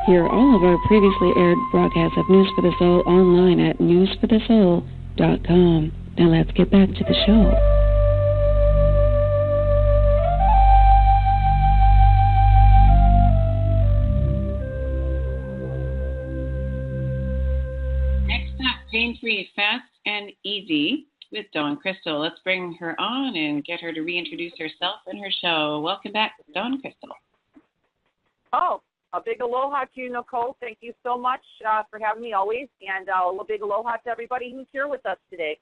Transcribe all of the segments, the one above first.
Hear all of our previously aired broadcasts of News for the Soul online at newsforthesoul.com. Now let's get back to the show. Next up, Pain-Free, Fast and Easy with Dawn Crystal. Let's bring her on and get her to reintroduce herself and her show. Welcome back, Dawn Crystal. Oh, a big aloha to you, Nicole. Thank you so much for having me always. And a big aloha to everybody who's here with us today.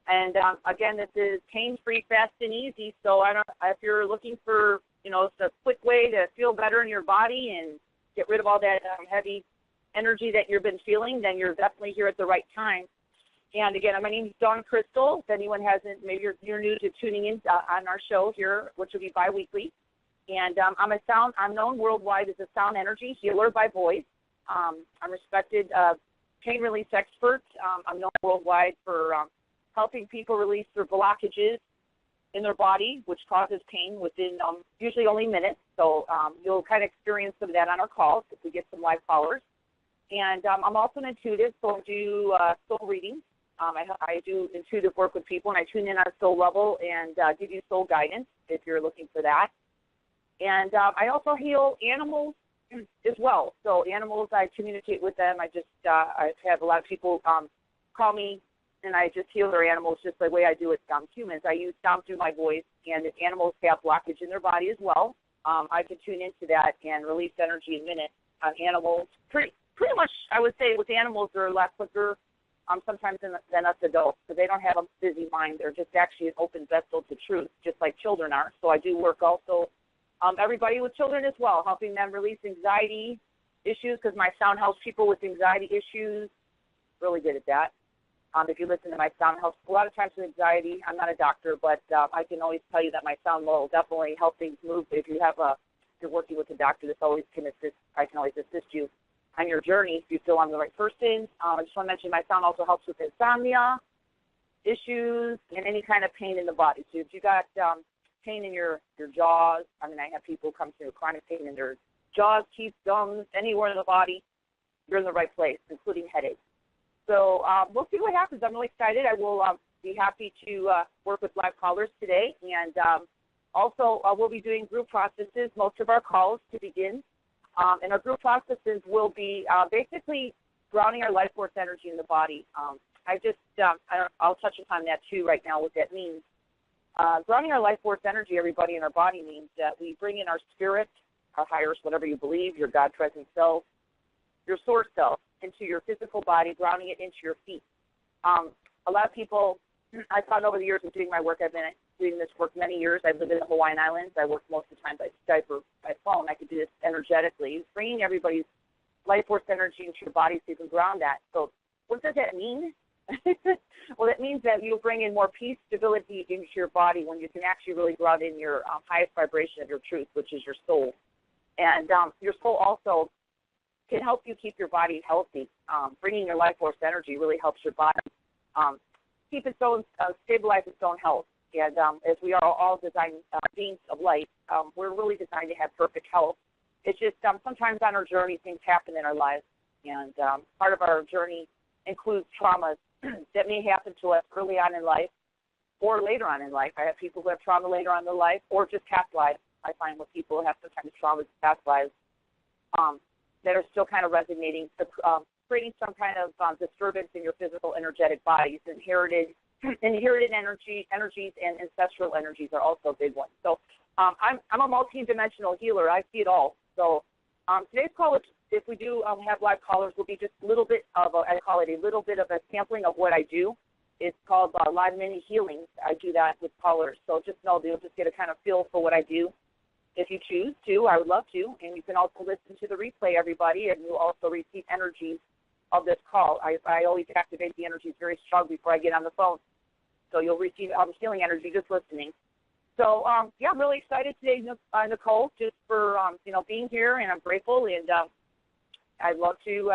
And again, this is Pain-Free, Fast and Easy. So if you're looking for, it's a quick way to feel better in your body and get rid of all that heavy energy that you've been feeling, then you're definitely here at the right time. And again, my name is Dawn Crystal. If anyone hasn't, maybe you're new to tuning in on our show here, which will be bi-weekly. And I'm known worldwide as a sound energy healer by voice. I'm a respected pain release expert. I'm known worldwide for helping people release their blockages in their body, which causes pain within usually only minutes. So you'll kind of experience some of that on our calls if we get some live callers. And I'm also an intuitive, so I do soul readings. I do intuitive work with people, and I tune in on a soul level and give you soul guidance if you're looking for that. And I also heal animals as well. So animals, I communicate with them. I've had a lot of people call me, and I just heal their animals just the way I do with humans. I use sound through my voice, and if animals have blockage in their body as well, I can tune into that and release energy in minutes on animals. Pretty much, I would say, with animals, they're a lot quicker sometimes than us adults, because they don't have a busy mind. They're just actually an open vessel to truth, just like children are. So I do work also everybody with children as well, helping them release anxiety issues, because my sound helps people with anxiety issues. Really good at that. If you listen to my sound helps a lot of times with anxiety. I'm not a doctor, but I can always tell you that my sound will definitely help things move. If you're working with a doctor, this always can assist. I can always assist you on your journey if you feel I'm the right person. I just want to mention my sound also helps with insomnia issues and any kind of pain in the body. So if you got pain in your jaws, I have people come to chronic pain in their jaws, teeth, gums, anywhere in the body, you're in the right place, including headaches. So we'll see what happens. I'm really excited. I will be happy to work with live callers today. And also, we'll be doing group processes, most of our calls to begin. And our group processes will be basically grounding our life force energy in the body. I'll touch upon that too right now, what that means. Grounding our life force energy, everybody, in our body means that we bring in our spirit, our higher, whatever you believe, your God-present self, your source self, into your physical body, grounding it into your feet. A lot of people, I found over the years of doing my work, I've been doing this work many years. I've lived in the Hawaiian Islands. I work most of the time by Skype or by phone. I could do this energetically, bringing everybody's life force energy into your body so you can ground that. So what does that mean? Well, it means that you'll bring in more peace, stability into your body when you can actually really ground in your highest vibration of your truth, which is your soul. And your soul also can help you keep your body healthy. Bringing your life force energy really helps your body keep its own, stabilize its own health. And as we are all designed beings of light, we're really designed to have perfect health. It's just sometimes on our journey things happen in our lives, and part of our journey includes traumas that may happen to us early on in life or later on in life. I have people who have trauma later on in their life, or just past lives. I find with people who have sometimes traumas in past lives that are still kind of resonating, creating some kind of disturbance in your physical energetic bodies. Inherited energies and ancestral energies are also big ones. So I'm a multi-dimensional healer. I see it all. So today's call, if we do have live callers, will be just a little bit of I call it a little bit of a sampling of what I do. It's called live mini healings. I do that with callers. So just know they'll just get a kind of feel for what I do. If you choose to, I would love to. And you can also listen to the replay, everybody, and you'll also receive energies of this call. I always activate the energies very strong before I get on the phone. So you'll receive healing energy just listening. So, I'm really excited today, Nicole, just for, being here, and I'm grateful, and I'd love to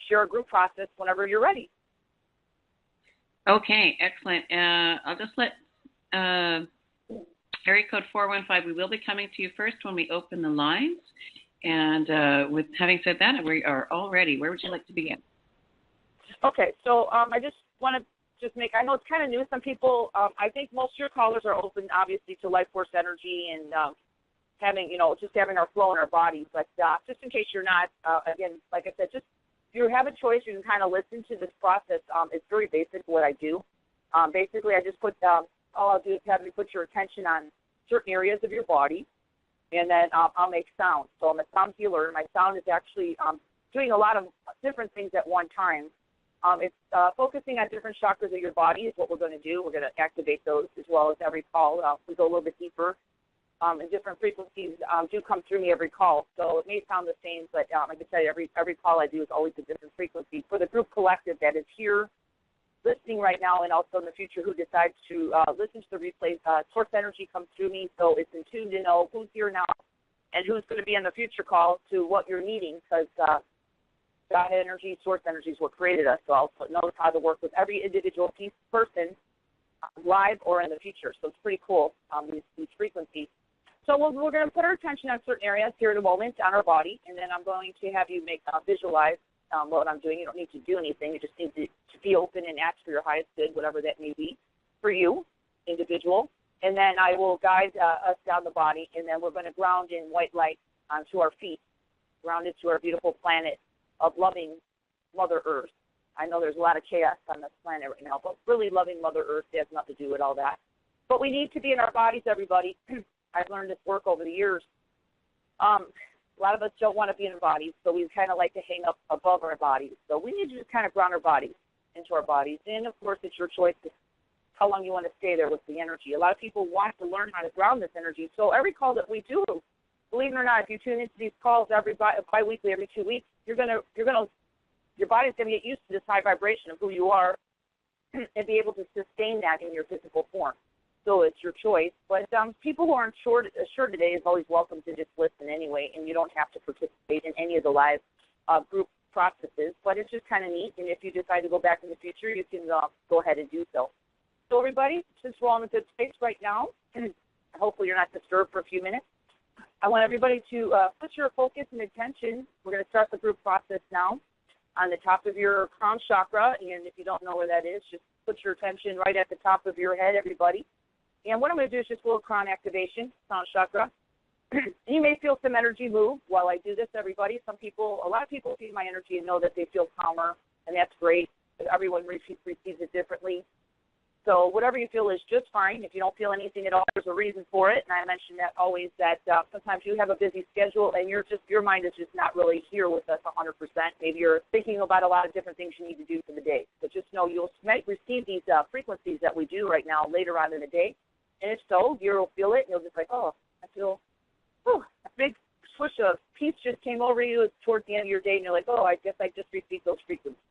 share a group process whenever you're ready. Okay, excellent. I'll just let area code 415, we will be coming to you first when we open the lines. And with having said that, we are all ready. Where would you like to begin? Okay, so I just want to I know it's kind of new. Some people, I think most of your callers are open, obviously, to life force energy and having our flow in our bodies. But just in case you're not, again, like I said, just if you have a choice, you can kind of listen to this process. It's very basic what I do. Basically, I just all I'll do is have you put your attention on certain areas of your body, and then I'll make sound. So I'm a sound healer. My sound is actually doing a lot of different things at one time. It's focusing on different chakras of your body is what we're going to do. We're going to activate those as well as every call. We go a little bit deeper. And different frequencies do come through me every call. So it may sound the same, but I can tell you every call I do is always a different frequency. For the group collective that is here listening right now and also in the future who decides to listen to the replays, source energy comes through me. So it's in tune to know who's here now and who's going to be on the future call to what you're needing, because God energy, source energy is what created us, so I'll know how to work with every individual person live or in the future. So it's pretty cool, these frequencies. So we're going to put our attention on certain areas here in a moment on our body, and then I'm going to have you visualize what I'm doing. You don't need to do anything. You just need to be open and ask for your highest good, whatever that may be for you, individual. And then I will guide us down the body, and then we're going to ground in white light onto our feet, grounded to our beautiful planet of loving Mother Earth. I know there's a lot of chaos on this planet right now, but really loving Mother Earth has nothing to do with all that. But we need to be in our bodies, everybody. I've learned this work over the years. A lot of us don't want to be in our bodies, so we kind of like to hang up above our bodies. So we need to just kind of ground our bodies into our bodies. And, of course, it's your choice how long you want to stay there with the energy. A lot of people want to learn how to ground this energy. So every call that we do, believe it or not, if you tune into these calls bi-weekly, every 2 weeks, your body's going to get used to this high vibration of who you are and be able to sustain that in your physical form. So it's your choice. But people who aren't sure today is always welcome to just listen anyway, and you don't have to participate in any of the live group processes. But it's just kind of neat, and if you decide to go back in the future, you can go ahead and do so. So everybody, since we're all in a good space right now, and hopefully you're not disturbed for a few minutes, I want everybody to put your focus and attention. We're going to start the group process now on the top of your crown chakra. And if you don't know where that is, just put your attention right at the top of your head, everybody. And what I'm going to do is just a little crown activation, crown chakra. You may feel some energy move while I do this, everybody. A lot of people feel my energy and know that they feel calmer, and that's great. Everyone receives it differently. So whatever you feel is just fine. If you don't feel anything at all, there's a reason for it. And I mention that always, that sometimes you have a busy schedule and your mind is just not really here with us 100%. Maybe you're thinking about a lot of different things you need to do for the day. But just know you might receive these frequencies that we do right now later on in the day. And if so, you'll feel it and you'll just like, oh, I feel a big swoosh of peace just came over you towards the end of your day. And you're like, oh, I guess I just received those frequencies.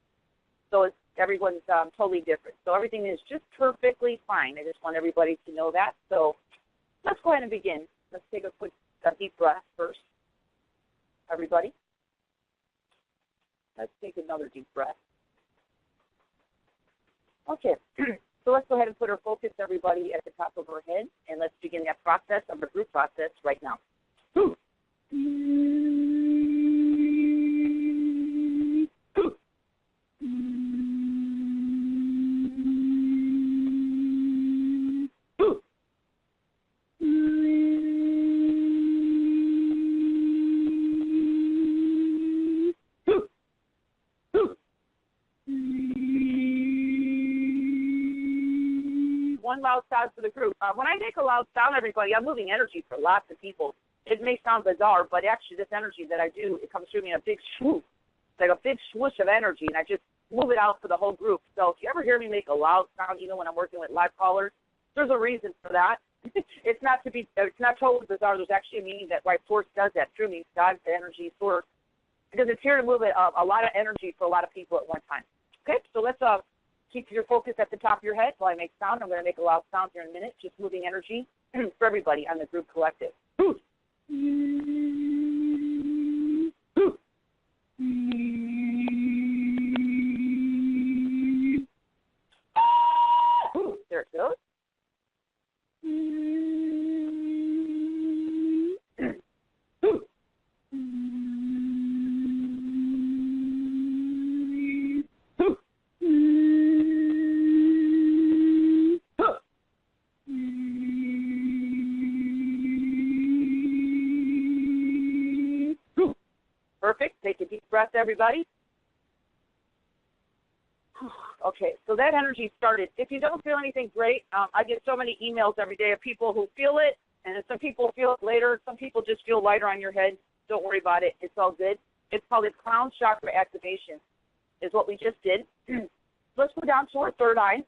So everyone's totally different. So everything is just perfectly fine. I just want everybody to know that. So let's go ahead and begin. Let's take a quick deep breath first. Everybody. Let's take another deep breath. Okay. So let's go ahead and put our focus, everybody, at the top of our head, and let's begin that process of the group process right now. One loud sound for the group. When I make a loud sound, everybody, I'm moving energy for lots of people. It may sound bizarre, but actually this energy that I do, it comes through me in a big swoop. It's like a big swoosh of energy, and I just move it out for the whole group. So if you ever hear me make a loud sound, even when I'm working with live callers, there's a reason for that. It's not totally bizarre. There's actually a meaning that why Source does that through me, God's energy source, because it's here to move a lot of energy for a lot of people at one time. Okay, so let's keep your focus at the top of your head while I make sound. I'm going to make a loud sound here in a minute, just moving energy for everybody on the group collective. There it goes. Perfect. Take a deep breath, everybody. Okay, so that energy started. If you don't feel anything great, I get so many emails every day of people who feel it, and some people feel it later. Some people just feel lighter on your head. Don't worry about it. It's all good. It's called a crown chakra activation, is what we just did. Let's go down to our third eye.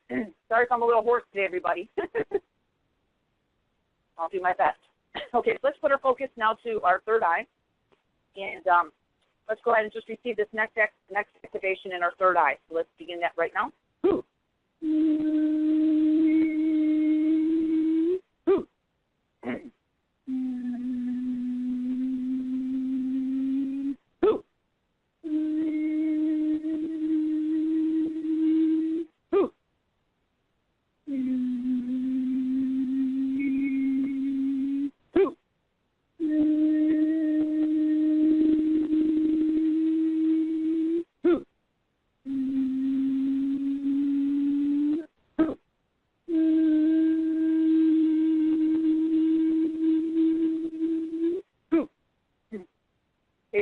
Sorry if I'm a little hoarse today, everybody. I'll do my best. Okay, so let's put our focus now to our third eye. And let's go ahead and just receive this next activation in our third eye. So let's begin that right now. Ooh. Ooh.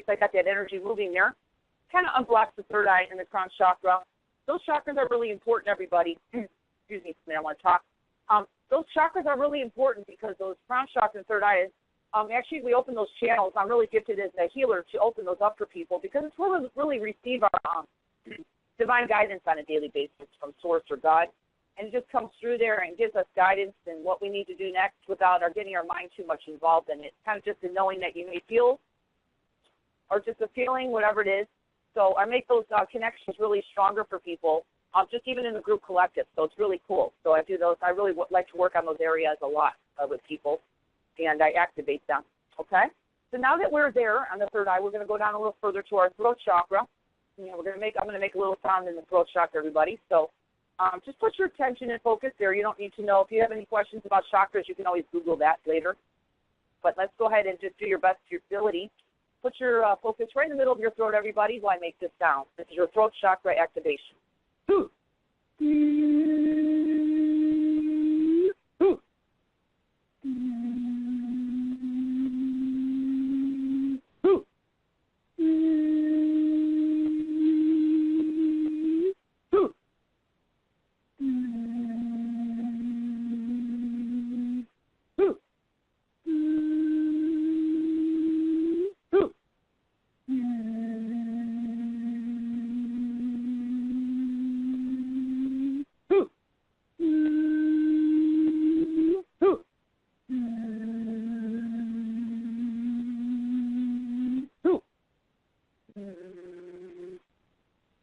I got that energy moving there. Kind of unblocks the third eye and the crown chakra. Those chakras are really important, everybody. Excuse me, I want to talk. Those chakras are really important because those crown chakra and third eye, actually we open those channels. I'm really gifted as a healer to open those up for people because it's where we really receive our divine guidance on a daily basis from Source or God. And it just comes through there and gives us guidance and what we need to do next without our getting our mind too much involved in it. Kind of just a knowing that you may feel or just a feeling, whatever it is. So I make those connections really stronger for people, just even in the group collective. So it's really cool. So I do those. I really like to work on those areas a lot with people, and I activate them. Okay? So now that we're there on the third eye, we're going to go down a little further to our throat chakra. You know, I'm going to make a little sound in the throat chakra, everybody. So just put your attention and focus there. You don't need to know. If you have any questions about chakras, you can always Google that later. But let's go ahead and just do your best to your ability. Put your focus right in the middle of your throat, everybody, while I make this sound. This is your throat chakra activation. Ooh. Ooh. Ooh.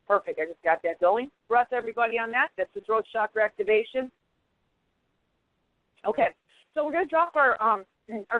Perfect. I just got that going. Breath, everybody, on that. That's the throat chakra activation. Okay. So we're going to drop our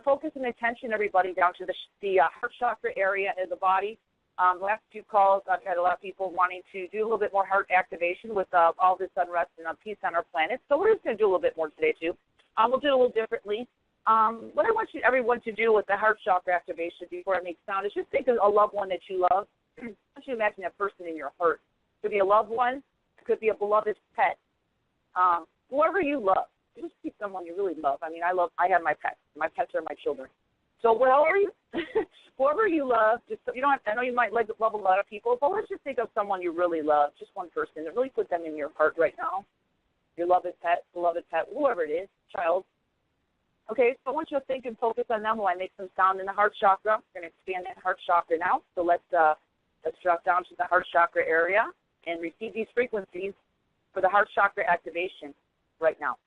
focus and attention, everybody, down to the heart chakra area in the body. Last few calls, I've had a lot of people wanting to do a little bit more heart activation with all this unrest and peace on our planet. So we're just going to do a little bit more today, too. We'll do it a little differently. What I want everyone to do with the heart chakra activation before I make sound is just think of a loved one that you love. I want you to imagine that person in your heart. It could be a loved one. It could be a beloved pet. Whoever you love. Just keep someone you really love. I mean, I have my pets. My pets are my children. So whoever you love, just you don't have, I know you might love a lot of people, but let's just think of someone you really love, just one person, and really put them in your heart right now. Your beloved pet, whoever it is, child. Okay, so I want you to think and focus on them while I make some sound in the heart chakra. We're going to expand that heart chakra now. So let's drop down to the heart chakra area and receive these frequencies for the heart chakra activation right now.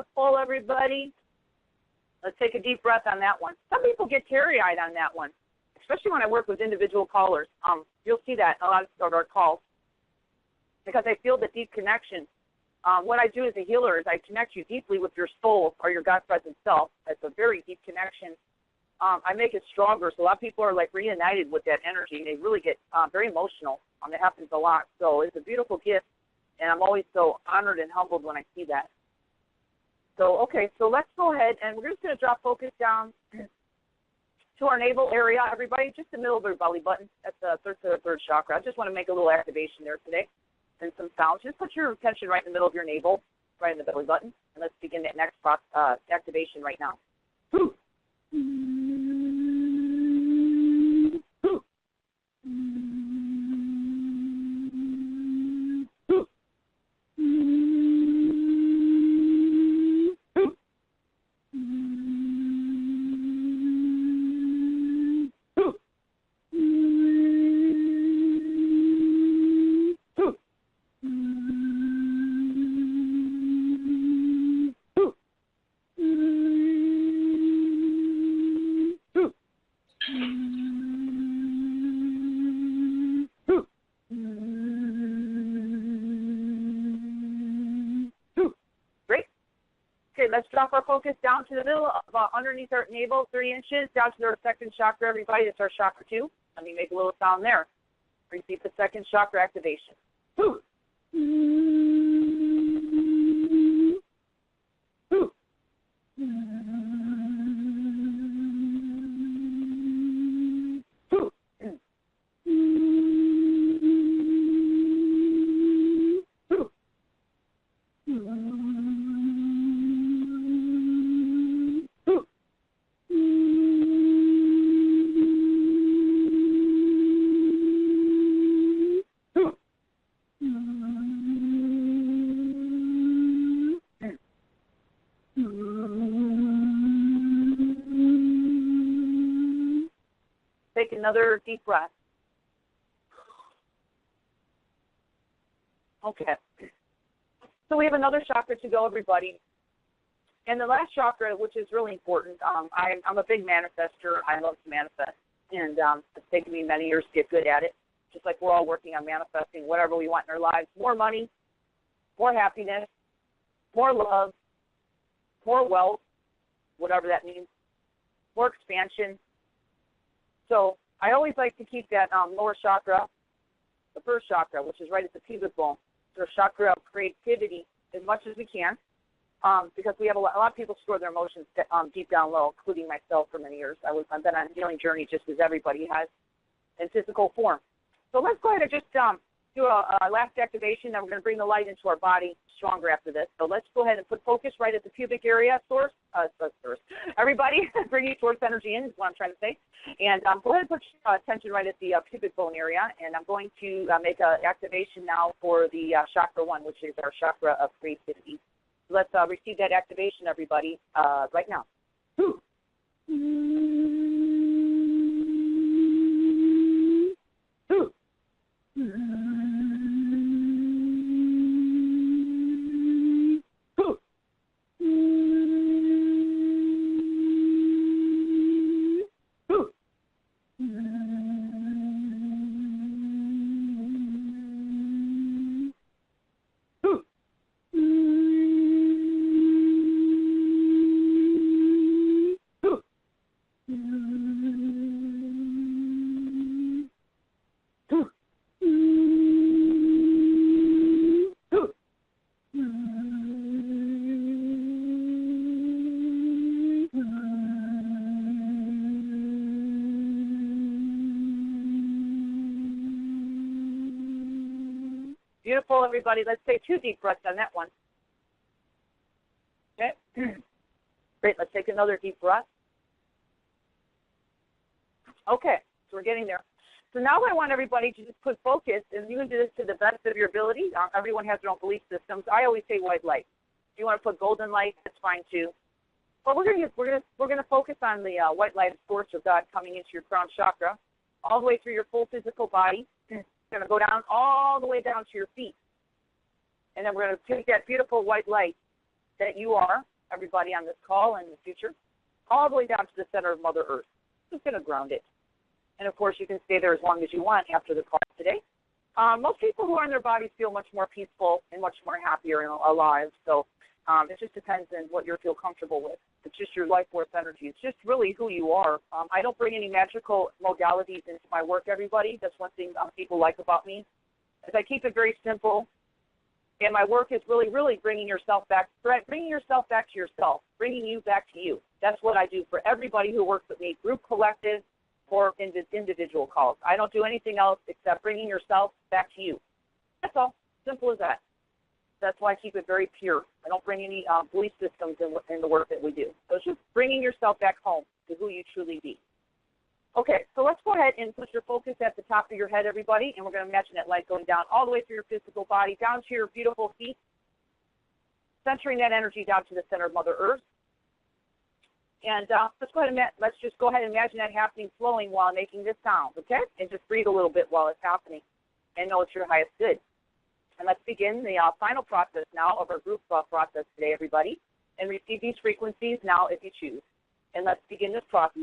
Beautiful, everybody. Let's take a deep breath on that one. Some people get teary-eyed on that one, especially when I work with individual callers. You'll see that in a lot of our calls because I feel the deep connection. What I do as a healer is I connect you deeply with your soul or your God-present self. It's a very deep connection. I make it stronger, so a lot of people are like reunited with that energy. They really get very emotional. It happens a lot. So it's a beautiful gift, and I'm always so honored and humbled when I see that. So, okay, so let's go ahead, and we're just going to drop focus down to our navel area, everybody, just the middle of your belly button. That's the third chakra. I just want to make a little activation there today and some sounds. Just put your attention right in the middle of your navel, right in the belly button, and let's begin that next activation right now. Let's drop our focus down to the middle, underneath our navel, 3 inches, down to our second chakra, everybody. It's our chakra 2. Let me make a little sound there. Repeat the second chakra activation. Take another deep breath. Okay. So we have another chakra to go, everybody. And the last chakra, which is really important, I'm a big manifester. I love to manifest. And it's taken me many years to get good at it, just like we're all working on manifesting whatever we want in our lives. More money, more happiness, more love, more wealth, whatever that means, more expansion. So I always like to keep that lower chakra, the first chakra, which is right at the pubic bone, so chakra of creativity as much as we can, because we have a lot of people store their emotions deep down low, including myself for many years. I've been on a healing journey just as everybody has in physical form. So let's go ahead and just do a last activation, and we're going to bring the light into our body stronger after this. So let's go ahead and put focus right at the pubic area source. Everybody, bring your source energy in is what I'm trying to say. And go ahead and put attention right at the pubic bone area, and I'm going to make an activation now for the chakra 1, which is our chakra of creativity. Let's receive that activation, everybody, right now. Beautiful, everybody. Let's take 2 deep breaths on that one. Okay. Great. Let's take another deep breath. Okay. So we're getting there. So now I want everybody to just put focus, and you can do this to the best of your ability. Everyone has their own belief systems. I always say white light. If you want to put golden light, that's fine too. But we're gonna focus on the white light source of God coming into your crown chakra, all the way through your full physical body. It's going to go down all the way down to your feet. And then we're going to take that beautiful white light that you are, everybody on this call and in the future, all the way down to the center of Mother Earth. Just going to ground it. And, of course, you can stay there as long as you want after the call today. Most people who are in their bodies feel much more peaceful and much more happier and alive. So it just depends on what you feel comfortable with. It's just your life force energy. It's just really who you are. I don't bring any magical modalities into my work, everybody. That's one thing people like about me. Is I keep it very simple. And my work is really, really bringing yourself back to yourself, bringing you back to you. That's what I do for everybody who works with me, group, collective, or individual calls. I don't do anything else except bringing yourself back to you. That's all. Simple as that. That's why I keep it very pure. I don't bring any belief systems in the work that we do. So it's just bringing yourself back home to who you truly be. Okay, so let's go ahead and put your focus at the top of your head, everybody, and we're going to imagine that light going down all the way through your physical body, down to your beautiful feet, centering that energy down to the center of Mother Earth. And let's just go ahead and imagine that happening, flowing while making this sound, okay? And just breathe a little bit while it's happening, and know it's your highest good. And let's begin the final process now of our group process today, everybody, and receive these frequencies now if you choose. And let's begin this process.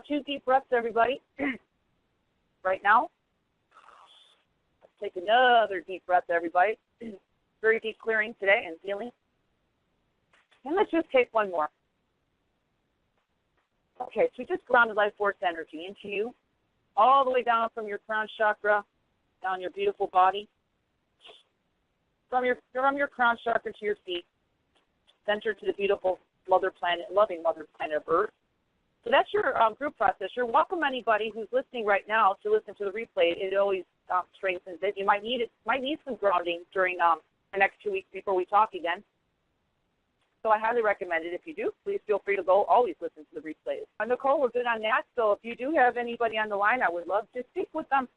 Two deep breaths, everybody. Right now. Let's take another deep breath, everybody. Very deep clearing today and feeling. And let's just take one more. Okay, so we just grounded life force energy into you, all the way down from your crown chakra, down your beautiful body, from your crown chakra to your feet, centered to the beautiful mother planet, loving mother planet of Earth. So that's your group process. You're welcome anybody who's listening right now to listen to the replay. It always strengthens it. You might need some grounding during the next 2 weeks before we talk again. So I highly recommend it. If you do, please feel free to go. Always listen to the replays. Nicole, we're good on that. So if you do have anybody on the line, I would love to speak with them.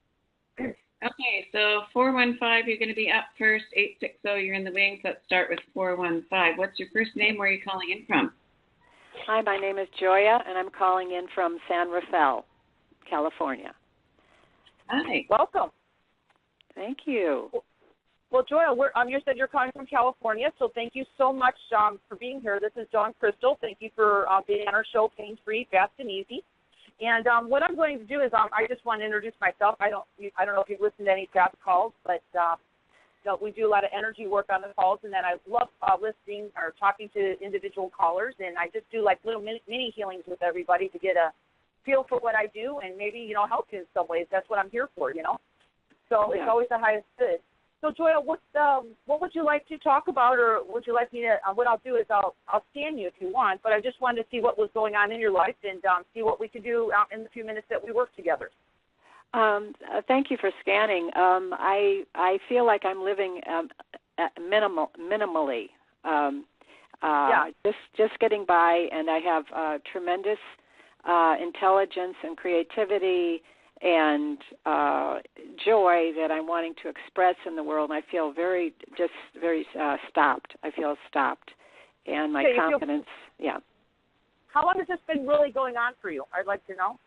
Okay, so 415, you're going to be up first. 860, you're in the wings. Let's start with 415. What's your first name? Where are you calling in from? Hi, my name is Joya, and I'm calling in from San Rafael, California. Hi. Welcome. Thank you. Well, Joya, you said you're calling from California, so thank you so much for being here. This is Dawn Crystal. Thank you for being on our show, Pain-Free, Fast and Easy. And what I'm going to do is I just want to introduce myself. I don't know if you've listened to any past calls, but we do a lot of energy work on the calls, and then I love listening or talking to individual callers, and I just do like little mini healings with everybody to get a feel for what I do and maybe, help you in some ways. That's what I'm here for, So It's always the highest good. So, Joya, what would you like to talk about, or would you like me to? What I'll do is I'll scan you if you want, but I just wanted to see what was going on in your life and see what we could do in the few minutes that we work together. Thank you for scanning. I feel like I'm living minimally. Just getting by, and I have tremendous intelligence and creativity and joy that I'm wanting to express in the world. And I feel very stopped. I feel stopped, and my confidence. How long has this been really going on for you? I'd like to know.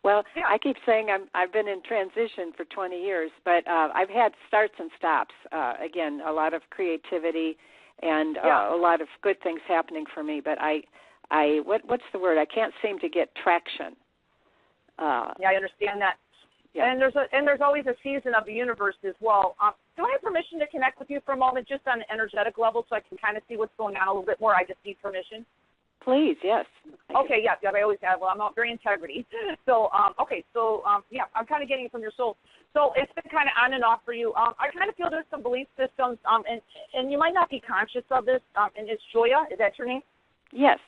Well, I keep saying I've been in transition for 20 years, but I've had starts and stops. Again, a lot of creativity and a lot of good things happening for me. But what's the word? I can't seem to get traction. I understand that. Yeah. And there's always a season of the universe as well. Do I have permission to connect with you for a moment, just on an energetic level, so I can kind of see what's going on a little bit more? I just need permission. Please, yes. Okay, yeah, I always have. Well, I'm not very integrity. So, I'm kind of getting it from your soul. So it's been kind of on and off for you. I kind of feel there's some belief systems, and you might not be conscious of this, and it's Joya. Is that your name? Yes.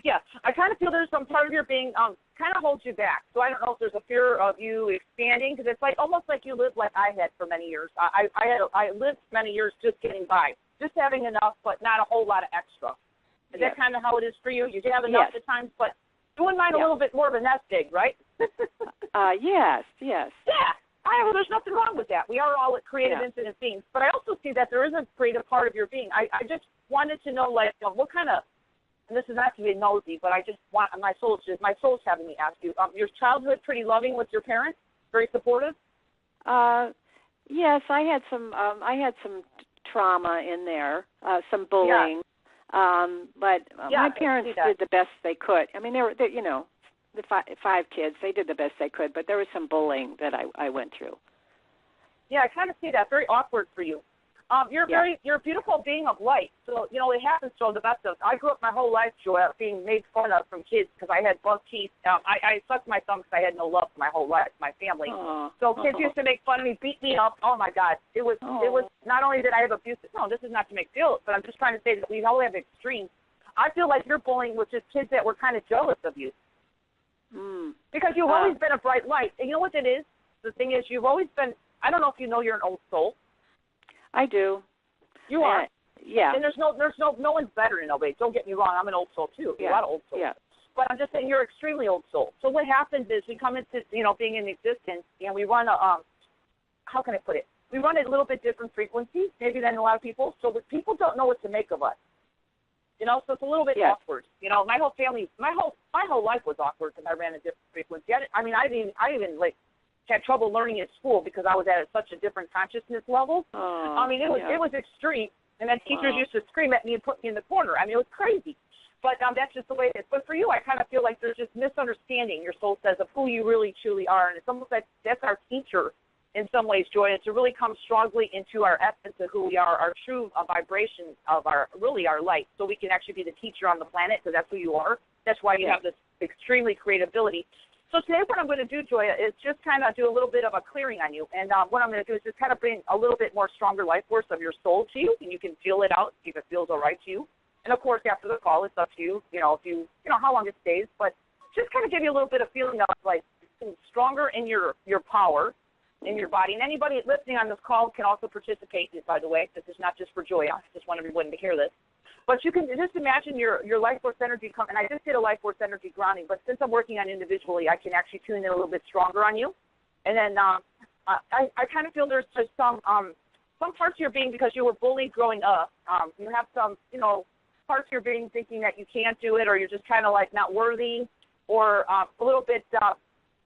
Yeah, I kind of feel there's some part of your being kind of holds you back. So I don't know if there's a fear of you expanding, because it's like almost like you lived like I had for many years. I lived many years just getting by, just having enough, but not a whole lot of extra. Is that kind of how it is for you? You have enough at times, but you wouldn't mind a little bit more of a nest egg, right? Yes. Yeah. There's nothing wrong with that. We are all creative, infinite beings. But I also see that there is a creative part of your being. I just wanted to know, like, what kind of, and this is not to be nosy, but I just want, my soul's having me ask you, your childhood pretty loving with your parents? Very supportive? Yes, I had some trauma in there, some bullying. But my parents did the best they could. I mean, they the five kids, they did the best they could, but there was some bullying that I went through. Yeah, I kind of see that. Very awkward for you. You're a beautiful being of light. So, it happens to the best of us. I grew up my whole life, Joya, being made fun of from kids because I had buck teeth. I sucked my thumb because I had no love for my whole life, my family. So kids used to make fun of me, beat me up. Oh, my God. It was not only did I have abuse. No, this is not to make feel, but I'm just trying to say that we all have extremes. I feel like your bullying was just kids that were kind of jealous of you. Because you've always been a bright light. And you know what it is? The thing is, you've always been, I don't know if you know you're an old soul. I do. You are. Yeah. And there's no one's better than nobody. Don't get me wrong. I'm an old soul too. Yeah. A lot of old souls. Yeah. But I'm just saying you're extremely old soul. So what happens is we come into being in existence, and we run a how can I put it? We run at a little bit different frequencies maybe than a lot of people. So people don't know what to make of us. So it's a little bit awkward. My whole family, my whole life was awkward because I ran a different frequency. I even had trouble learning at school because I was at such a different consciousness level. It was extreme. And then teachers used to scream at me and put me in the corner. I mean, it was crazy. But that's just the way it is. But for you, I kind of feel like there's just misunderstanding, your soul says, of who you really, truly are. And it's almost like that's our teacher in some ways, Joy, and to really come strongly into our essence of who we are, our true vibration of our light, so we can actually be the teacher on the planet, because that's who you are. That's why you have this extremely creative ability. So today what I'm going to do, Joya, is just kind of do a little bit of a clearing on you. And what I'm going to do is just kind of bring a little bit more stronger life force of your soul to you, and you can feel it out, see if it feels all right to you. And, of course, after the call, it's up to you, if you how long it stays. But just kind of give you a little bit of feeling of, like, stronger in your power in your body. And anybody listening on this call can also participate, by the way. This is not just for Joya. I just want everyone to hear this. But you can just imagine your life force energy come, and I just did a life force energy grounding, but since I'm working on individually, I can actually tune in a little bit stronger on you. And then I kind of feel there's just some parts of your being, because you were bullied growing up, you have some, parts of your being thinking that you can't do it, or you're just kind of like not worthy, or a little bit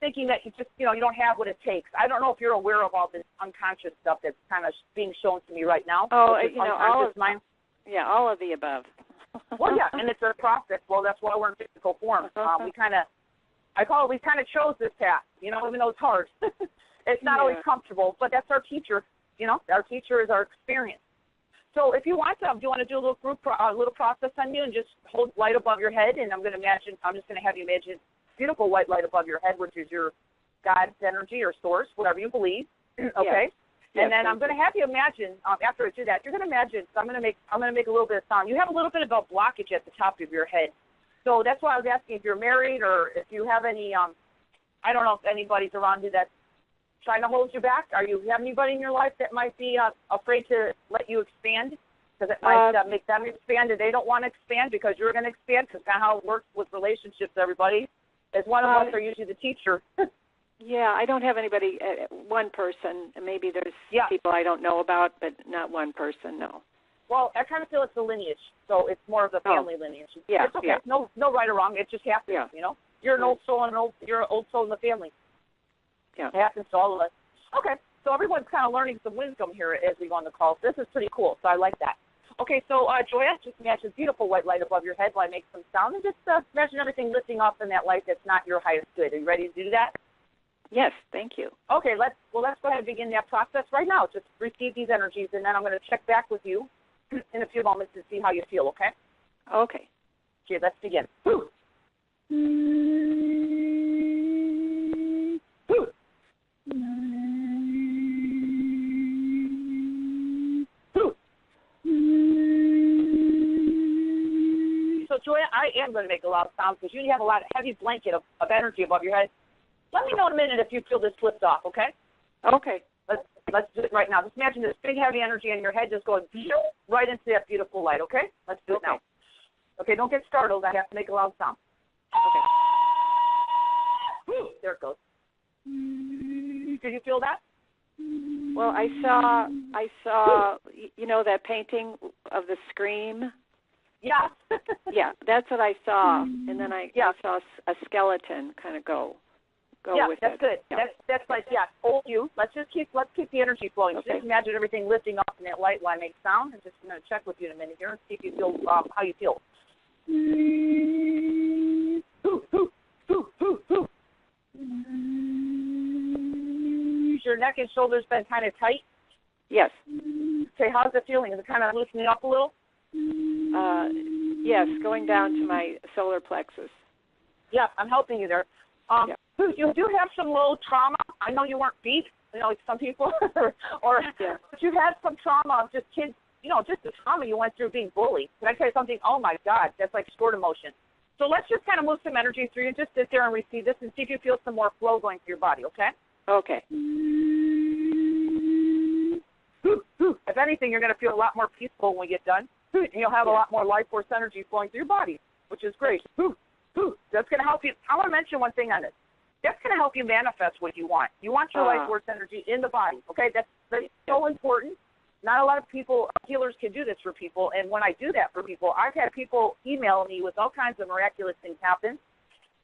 thinking that you just, you don't have what it takes. I don't know if you're aware of all this unconscious stuff that's kind of being shown to me right now. Oh, Yeah, all of the above. Well, yeah, and it's a process. Well, that's why we're in physical form. We kind of chose this path, even though it's hard. It's not always comfortable, but that's our teacher. Our teacher is our experience. So if you want to, do you want to do a little process on you and just hold light above your head? And I'm just going to have you imagine beautiful white light above your head, which is your God's energy or source, whatever you believe. Okay? And then I'm going to have you imagine, after I do that, you're going to imagine, so I'm going to make a little bit of sound. You have a little bit of a blockage at the top of your head. So that's why I was asking if you're married or if you have any, I don't know if anybody's around you that's trying to hold you back. Are you have anybody in your life that might be afraid to let you expand? Because it might make them expand and they don't want to expand because you're going to expand, because kind of how it works with relationships, everybody. As one of us are usually the teacher. Yeah, I don't have anybody, one person. Maybe there's people I don't know about, but not one person, no. Well, I kind of feel it's a lineage, so it's more of the family lineage. Yeah, it's okay. No right or wrong. It just happens, you know. You're an old soul you're an old soul in the family. Yeah. It happens to all of us. Okay, so everyone's kind of learning some wisdom here as we go on the call. This is pretty cool, so I like that. Okay, so Joya, just imagine beautiful white light above your head while I make some sound, and just imagine everything lifting off in that light that's not your highest good. Are you ready to do that? Yes, thank you. Okay, let's go ahead and begin that process right now. Just receive these energies, and then I'm going to check back with you in a few moments to see how you feel, okay? Okay. Okay, let's begin. So, Joya, I am going to make a lot of sounds because you have a lot of heavy blanket of energy above your head. Let me know in a minute if you feel this lift off, okay? Okay. Let's do it right now. Just imagine this big heavy energy in your head just going right into that beautiful light, okay? Let's do it now. Okay, don't get startled. I have to make a loud sound. Okay. There it goes. Did you feel that? Well, I saw, you know, that painting of the Scream? Yeah. Yeah, that's what I saw. And then I saw a skeleton kind of go with that's it. Good. Yeah. That's like, hold you. Let's keep the energy flowing. Okay. Just imagine everything lifting up in that light while I make sound. I'm just going to check with you in a minute here and see if you feel how you feel. Your neck and shoulders been kind of tight? Yes. Okay, how's it feeling? Is it kind of loosening up a little? Yes, going down to my solar plexus. Yeah, I'm helping you there. You do have some low trauma. I know you weren't beat, you know, like some people, but you had some trauma of just kids, you know, just the trauma you went through being bullied. Can I tell you something? Oh, my God, that's like stored emotion. So let's just kind of move some energy through you and just sit there and receive this and see if you feel some more flow going through your body, okay? Okay. If anything, you're going to feel a lot more peaceful when we get done. And you'll have a lot more life force energy flowing through your body, which is great. That's going to help you. I want to mention one thing on this. That's going to help you manifest what you want. You want your life force energy in the body, okay? That's so important. Not a lot of people, healers, can do this for people. And when I do that for people, I've had people email me with all kinds of miraculous things happen.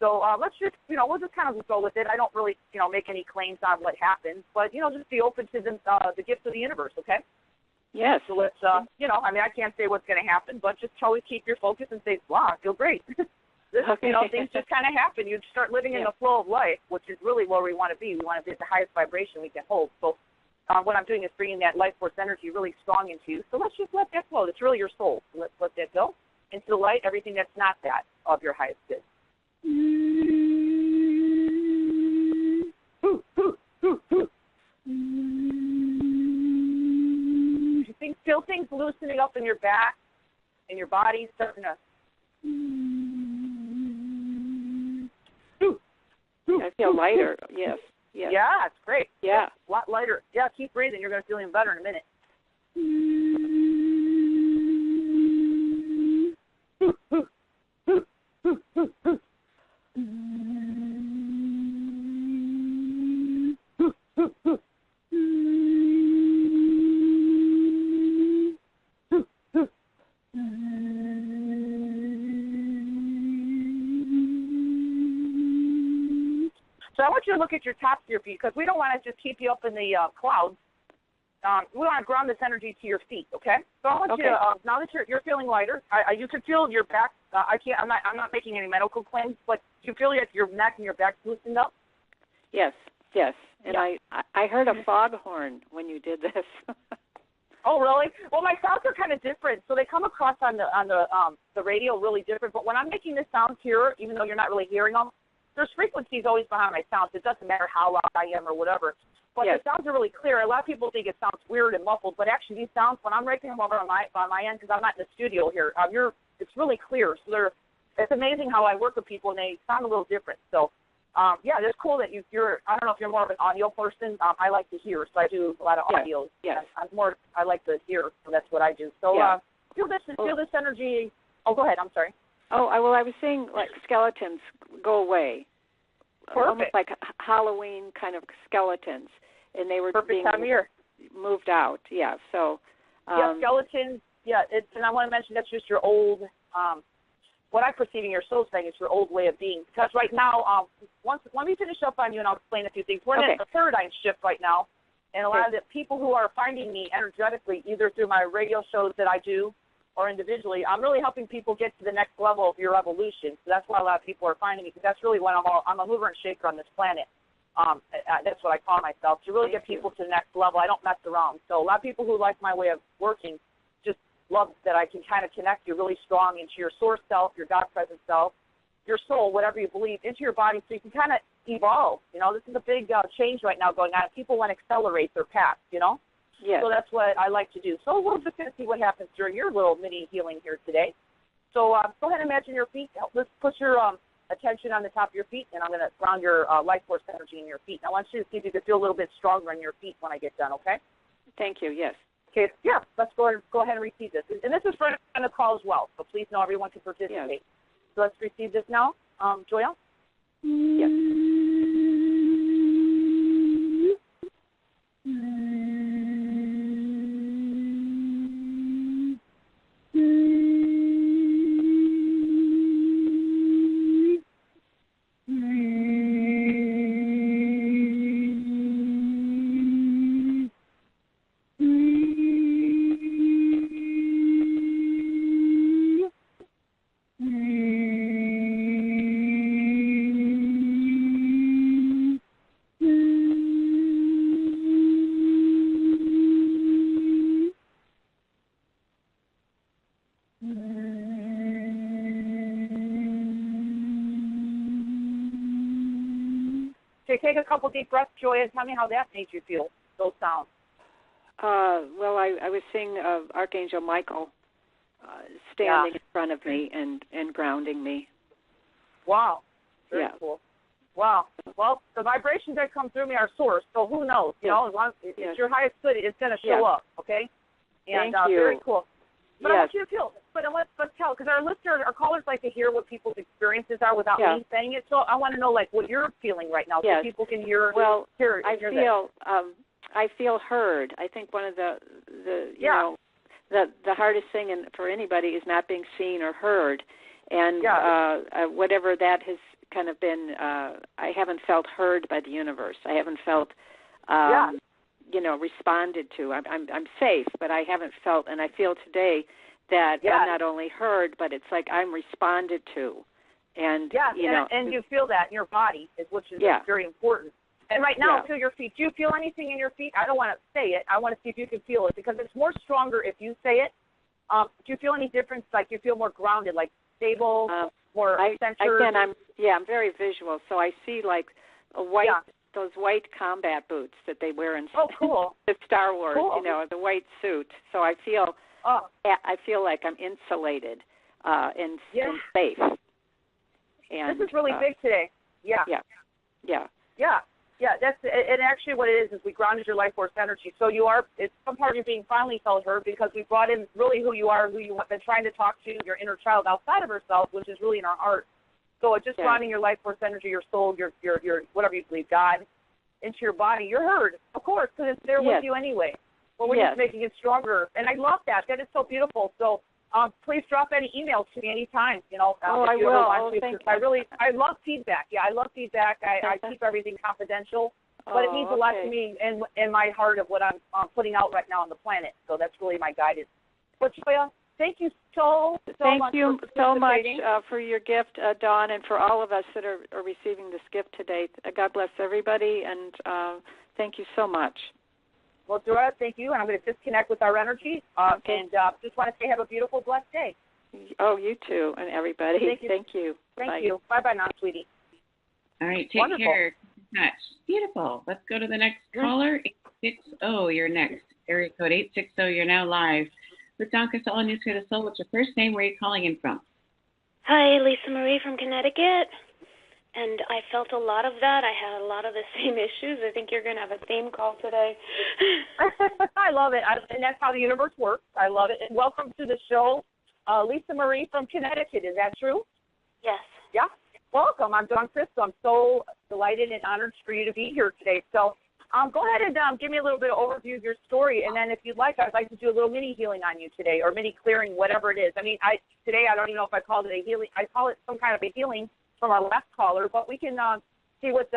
So let's just, you know, we'll just kind of go with it. I don't really, you know, make any claims on what happens, but, you know, just be open to the gifts of the universe, okay? Yes. So let's, you know, I mean, I can't say what's going to happen, but just always keep your focus and say, wow, I feel great. You know, things just kind of happen. You start living in the flow of life, which is really where we want to be. We want to be at the highest vibration we can hold. So what I'm doing is bringing that life force energy really strong into you. So let's just let that flow. It's really your soul. So let's let that go into the light, everything that's not that of your highest good. You feel things loosening up in your back, in your body, starting to... I feel lighter, yes. Yeah, it's great. Yeah. A lot lighter. Yeah, keep breathing. You're going to feel even better in a minute. So I want you to look at your tops of your feet because we don't want to just keep you up in the clouds. We want to ground this energy to your feet, okay? So I want you to, now that you're feeling lighter, you can feel your back. I'm not making any medical claims, but you feel like your neck and your back loosened up? Yes. And I heard a foghorn when you did this. Oh, really? Well, my sounds are kind of different, so they come across on the radio really different. But when I'm making this sound here, even though you're not really hearing them, there's frequencies always behind my sounds. It doesn't matter how loud I am or whatever. but the sounds are really clear. A lot of people think it sounds weird and muffled, but actually these sounds, when I'm raking them over on my end, because I'm not in the studio here, it's really clear. So it's amazing how I work with people, and they sound a little different. So, it's cool that you're. I don't know if you're more of an audio person. I like to hear, so I do a lot of audio. Yes. I like to hear, so that's what I do. So feel this energy. Oh, go ahead. I'm sorry. Oh, I was saying like skeletons go away. Perfect. Almost like Halloween kind of skeletons, and they were being time of year. Moved out. Yeah. So. Skeletons. Yeah, and I want to mention that's just your old. What I'm perceiving your soul saying is your old way of being. Because right now, let me finish up on you, and I'll explain a few things. We're in a paradigm shift right now, and a lot of the people who are finding me energetically, either through my radio shows that I do or individually, I'm really helping people get to the next level of your evolution. So that's why a lot of people are finding me, because that's really what I'm a mover and shaker on this planet. That's what I call myself, to really get people to the next level. I don't mess around. So a lot of people who like my way of working just love that I can kind of connect you really strong into your source self, your God present self, your soul, whatever you believe, into your body, so you can kind of evolve. You know, this is a big change right now going on. People want to accelerate their path, you know? Yes. So that's what I like to do. So we're just going to see what happens during your little mini healing here today. So go ahead and imagine your feet. Let's put your attention on the top of your feet, and I'm going to ground your life force energy in your feet. And I want you to see if you can feel a little bit stronger in your feet when I get done, okay? Thank you, yes. Okay, let's go ahead and receive this. And this is for the call as well, so please know everyone can participate. Yes. So let's receive this now. Joya? Yes. Okay, take a couple deep breaths, Joya, and tell me how that made you feel, those sounds. Well, I was seeing Archangel Michael standing in front of me and grounding me. Wow. Very cool. Wow. Well, the vibrations that come through me are source, so who knows? You know, as long as it's your highest good, it's going to show up, okay? And Thank you. Very cool. But I want you to feel, let's tell, because our listeners, our callers like to hear what people's experiences are without me saying it. So I want to know, like, what you're feeling right now, so people can hear. Well, hear I feel heard. I think one of the you know, the hardest thing for anybody is not being seen or heard, and whatever that has kind of been, I haven't felt heard by the universe. I haven't felt. You know, responded to. I'm safe, but I haven't felt, and I feel today that I'm not only heard, but it's like I'm responded to, and you know, and you feel that in your body, which is very important. And right now, feel your feet. Do you feel anything in your feet? I don't want to say it. I want to see if you can feel it, because it's more stronger if you say it. Do you feel any difference? Like you feel more grounded, like stable, more centered? Again, I'm very visual, so I see like a white. Those white combat boots that they wear in the Star Wars, you know, the white suit. So I feel like I'm insulated and safe. And this is really big today. Yeah. That's and actually what it is we grounded your life force energy. So it's some part of you being finally felt heard, because we brought in really who you are, who you have been trying to talk to, your inner child outside of herself, which is really in our heart. So it's just grounding your life force energy, your soul, your whatever you believe, God, into your body. You're heard, of course, because it's there with you anyway. But we're just making it stronger. And I love that. That is so beautiful. So please drop any emails to me anytime. You know, I will. Thank you. I love feedback. Yeah, I love feedback. I keep everything confidential. But it means a lot to me in my heart of what I'm putting out right now on the planet. So that's really my guidance. But Joya, thank you so much. Thank you so much for your gift, Dawn, and for all of us that are receiving this gift today. God bless everybody, and thank you so much. Well, Dora, thank you, and I'm going to disconnect with our energy, and just want to say have a beautiful, blessed day. Oh, you too, and everybody. Thank you. Thank you. Thank you. Bye-bye now, sweetie. All right, take care. touch. Beautiful. Let's go to the next caller. 860, you're next. Area code 860, you're now live. With Dawn Crystal on News for the Soul, what's your first name? Where are you calling in from? Hi, Lisa Marie from Connecticut. And I felt a lot of that. I had a lot of the same issues. I think you're going to have a theme call today. I love it. And that's how the universe works. I love it. And welcome to the show, Lisa Marie from Connecticut. Is that true? Yes. Yeah. Welcome. I'm Dawn Crystal. I'm so delighted and honored for you to be here today. So go ahead and give me a little bit of overview of your story. And then if you'd like, I'd like to do a little mini healing on you today, or mini clearing, whatever it is. I mean, today I don't even know if I called it a healing. I call it some kind of a healing from our last caller, but we can see what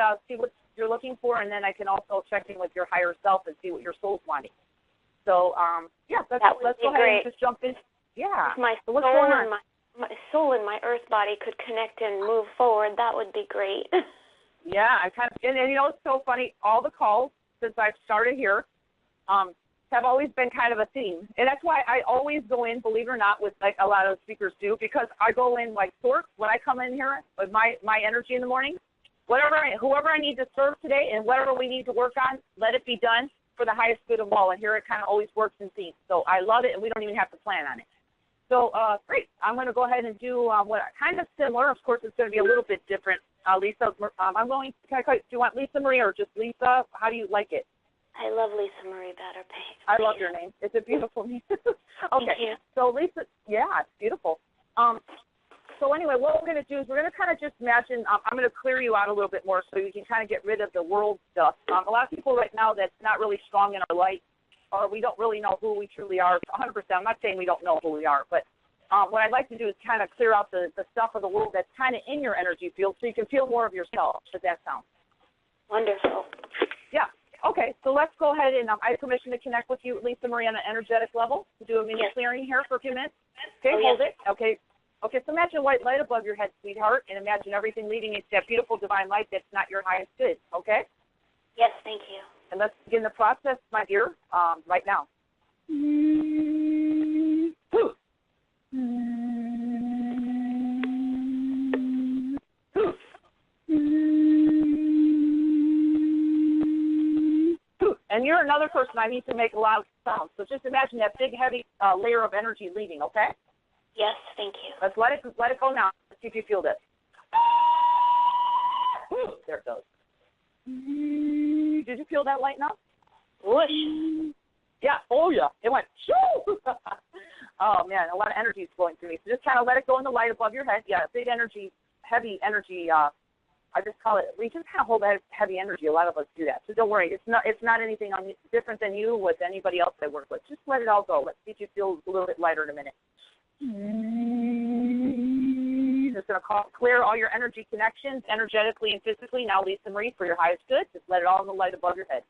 you're looking for, and then I can also check in with your higher self and see what your soul's wanting. So, let's go ahead and just jump in. Yeah. If my so soul and my soul and my earth body could connect and move forward, that would be great. Yeah, and you know, it's so funny. All the calls since I've started here have always been kind of a theme, and that's why I always go in, believe it or not, with like a lot of speakers do, because I go in like source when I come in here with my energy in the morning. Whoever I need to serve today, and whatever we need to work on, let it be done for the highest good of all. And here it kind of always works in themes. So I love it, and we don't even have to plan on it. So great. I'm going to go ahead and do what kind of similar. Of course, it's going to be a little bit different. Lisa, do you want Lisa Marie or just Lisa? How do you like it? I love Lisa Marie better. I love your name. It's a beautiful name. Okay. Thank you. So Lisa, yeah, it's beautiful. So anyway, what we're going to do is we're going to kind of just imagine, I'm going to clear you out a little bit more so you can kind of get rid of the world stuff. A lot of people right now that's not really strong in our light, or we don't really know who we truly are 100%. I'm not saying we don't know who we are, but what I'd like to do is kind of clear out the stuff of the world that's kind of in your energy field so you can feel more of yourself. Does that sound? Wonderful. Yeah. Okay, so let's go ahead and I have permission to connect with you, Lisa Marie, on an energetic level to do a mini clearing here for a few minutes. Okay, hold it. Okay, so imagine a white light above your head, sweetheart, and imagine everything leading into that beautiful divine light that's not your highest good, okay? Yes, thank you. And let's begin the process, my dear, right now. And you're another person I need to make a lot of sounds. So just imagine that big, heavy layer of energy leaving, okay? Yes, thank you. Let's let it go now. Let's see if you feel this. There it goes. Did you feel that light now? Whoosh. Yeah. Oh, yeah. It went shoo. Oh, man, a lot of energy is flowing through me. So just kind of let it go in the light above your head. Yeah, big energy, heavy energy. I just call it, we just kind of hold that heavy energy. A lot of us do that. So don't worry. It's not anything different than you with anybody else I work with. Just let it all go. Let's see if you feel a little bit lighter in a minute. Just going to clear all your energy connections, energetically and physically. Now, Lisa Marie, for your highest good, just let it all in the light above your head.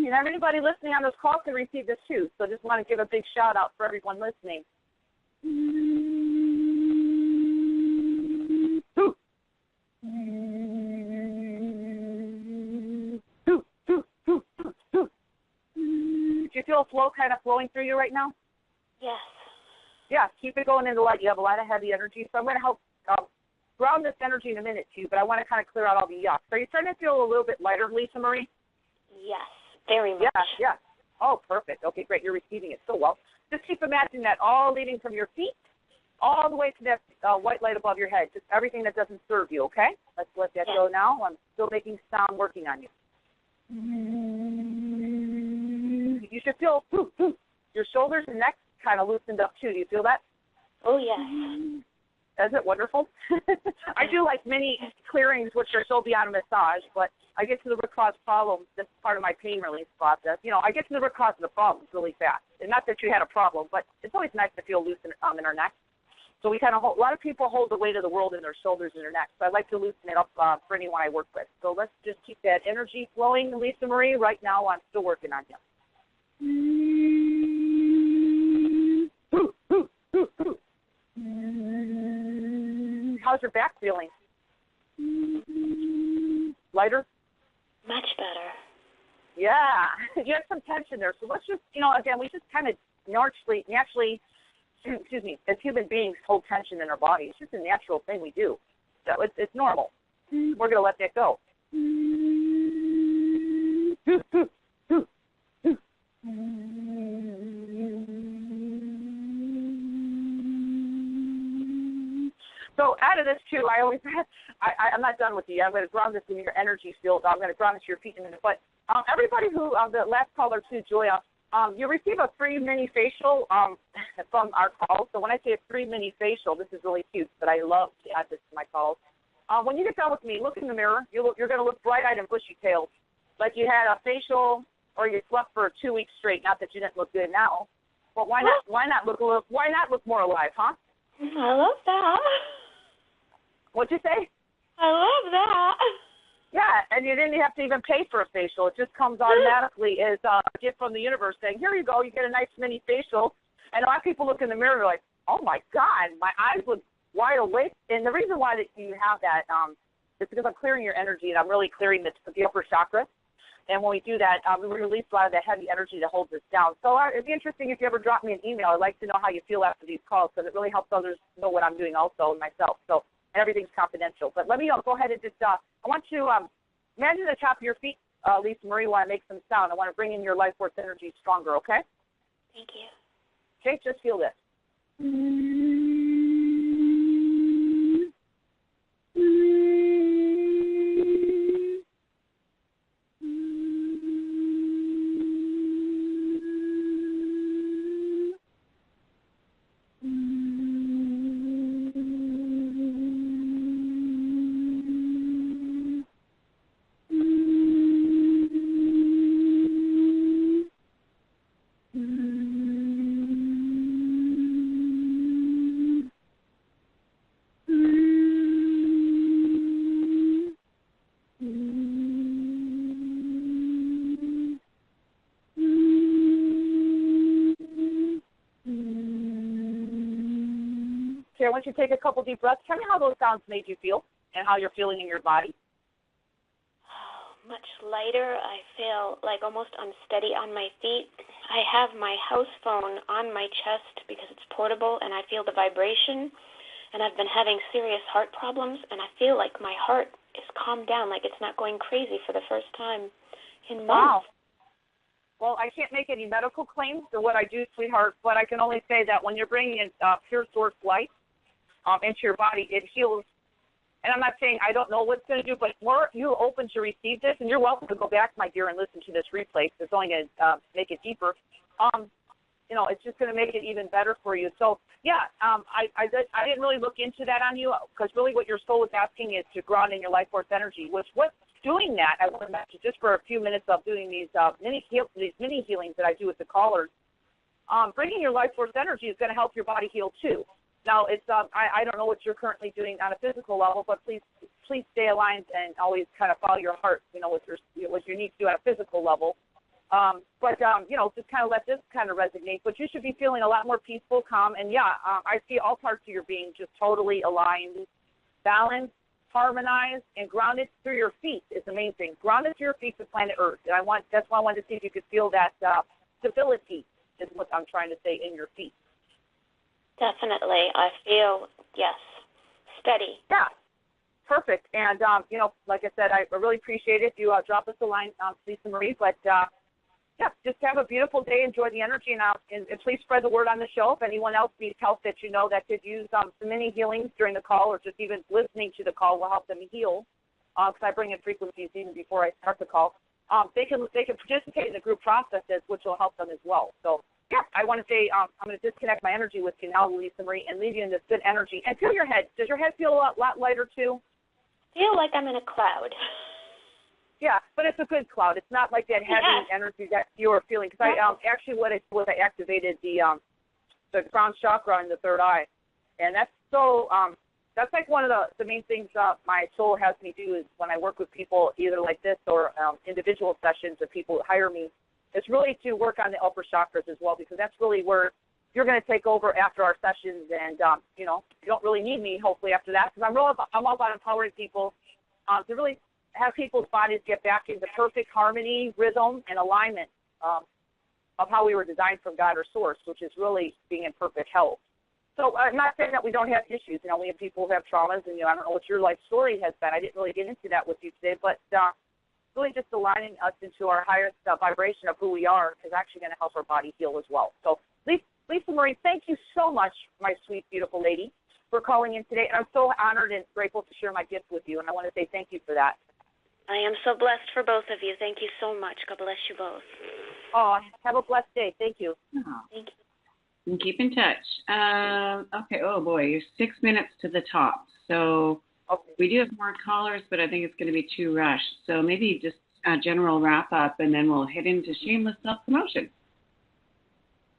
And everybody listening on this call can receive this too. So just want to give a big shout out for everyone listening. Do you feel a flow kind of flowing through you right now? Yes. Yeah, keep it going in the light. You have a lot of heavy energy. So I'm going to help ground this energy in a minute too, but I want to kind of clear out all the yuck. So are you starting to feel a little bit lighter, Lisa Marie? Yes, very much. Yeah. Oh, perfect. Okay, great. You're receiving it so well. Just keep imagining that all leading from your feet all the way to that white light above your head. Just everything that doesn't serve you, okay? Let's let that go now. I'm still making sound working on you. You should feel your shoulders and neck kind of loosened up too. Do you feel that? Oh, yes. Is it wonderful? I do like mini clearings, which are so beyond a massage, but I get to the root cause problem. This is part of my pain release process. You know, I get to the root cause of the problems really fast. And not that you had a problem, but it's always nice to feel loose in our neck. So we kind of hold, a lot of people hold the weight of the world in their shoulders and their neck. So I like to loosen it up for anyone I work with. So let's just keep that energy flowing, Lisa Marie. Right now, I'm still working on you. How's your back feeling? Lighter? Much better. Yeah, you have some tension there. So let's just, again, we just kind of naturally, excuse me, as human beings hold tension in our body. It's just a natural thing we do. So it's normal. We're going to let that go. So out of this too, I'm not done with you. I'm going to ground this in your energy field. I'm going to ground this to your feet in a minute. But everybody who, the last caller too, Julia, you receive a free mini facial from our calls. So when I say a free mini facial, this is really cute, but I love to add this to my calls. When you get done with me, look in the mirror. You're going to look bright-eyed and bushy-tailed, like you had a facial or you slept for 2 weeks straight. Not that you didn't look good now, but why not look more alive, huh? I love that. What'd you say? I love that. Yeah, and you didn't have to even pay for a facial. It just comes automatically as a gift from the universe saying, here you go, you get a nice mini facial. And a lot of people look in the mirror and are like, oh, my God, my eyes look wide awake. And the reason why that you have that is because I'm clearing your energy, and I'm really clearing the upper chakra. And when we do that, we release a lot of that heavy energy that holds us down. So it'd be interesting if you ever drop me an email. I'd like to know how you feel after these calls, because it really helps others know what I'm doing also, and myself. So everything's confidential. But let me go ahead and just, I want to imagine the top of your feet, Lisa Marie, while I make some sound. I want to bring in your life force energy stronger, okay? Thank you. Okay, just feel this. I want you to take a couple deep breaths. Tell me how those sounds made you feel and how you're feeling in your body. Much lighter. I feel like almost unsteady on my feet. I have my house phone on my chest because it's portable, and I feel the vibration. And I've been having serious heart problems, and I feel like my heart is calmed down, like it's not going crazy for the first time in months. Wow. Well, I can't make any medical claims for what I do, sweetheart, but I can only say that when you're bringing in pure source light into your body, it heals. And I'm not saying I don't know what's going to do, but more you're open to receive this, and you're welcome to go back, my dear, and listen to this replay. It's only going to make it deeper. It's just going to make it even better for you. So, yeah, I didn't really look into that on you, because really what your soul is asking is to ground in your life force energy, which what's doing that, I want to mention just for a few minutes of doing these mini healings that I do with the callers. Bringing your life force energy is going to help your body heal too. Now, it's I don't know what you're currently doing on a physical level, but please stay aligned and always kind of follow your heart, what you need to do at a physical level. Just kind of let this kind of resonate. But you should be feeling a lot more peaceful, calm, and I see all parts of your being just totally aligned, balanced, harmonized, and grounded through your feet is the main thing. Grounded through your feet to planet Earth. And that's why I wanted to see if you could feel that stability is what I'm trying to say in your feet. Definitely. I feel, yes, steady. Yeah, perfect. And, like I said, I really appreciate it if you drop us a line, Lisa Marie. But, just have a beautiful day. Enjoy the energy. And please spread the word on the show. If anyone else needs help that you know that could use some mini healings during the call, or just even listening to the call will help them heal, because I bring in frequencies even before I start the call. They can participate in the group processes, which will help them as well. So, I want to say I'm going to disconnect my energy with you now, Lisa Marie, and leave you in this good energy. And feel your head. Does your head feel a lot lighter, too? Feel like I'm in a cloud. Yeah, but it's a good cloud. It's not like that heavy energy that you are feeling. Because I activated the crown chakra in the third eye. And that's so, that's like one of the main things my soul has me do is when I work with people either like this or individual sessions of people who hire me, it's really to work on the upper chakras as well, because that's really where you're going to take over after our sessions. And, you don't really need me, hopefully, after that, because I'm all about empowering people to really have people's bodies get back into perfect harmony, rhythm, and alignment of how we were designed from God or Source, which is really being in perfect health. So I'm not saying that we don't have issues. We have people who have traumas, and, I don't know what your life story has been. I didn't really get into that with you today, but really just aligning us into our highest vibration of who we are is actually going to help our body heal as well. So Lisa Marie, thank you so much, my sweet, beautiful lady, for calling in today. And I'm so honored and grateful to share my gift with you, and I want to say thank you for that. I am so blessed for both of you. Thank you so much. God bless you both. Oh, have a blessed day. Thank you. Oh. Thank you. And keep in touch. Okay, oh boy, you're 6 minutes to the top. So we do have more callers, but I think it's going to be too rushed. So maybe just a general wrap up, and then we'll head into shameless self-promotion.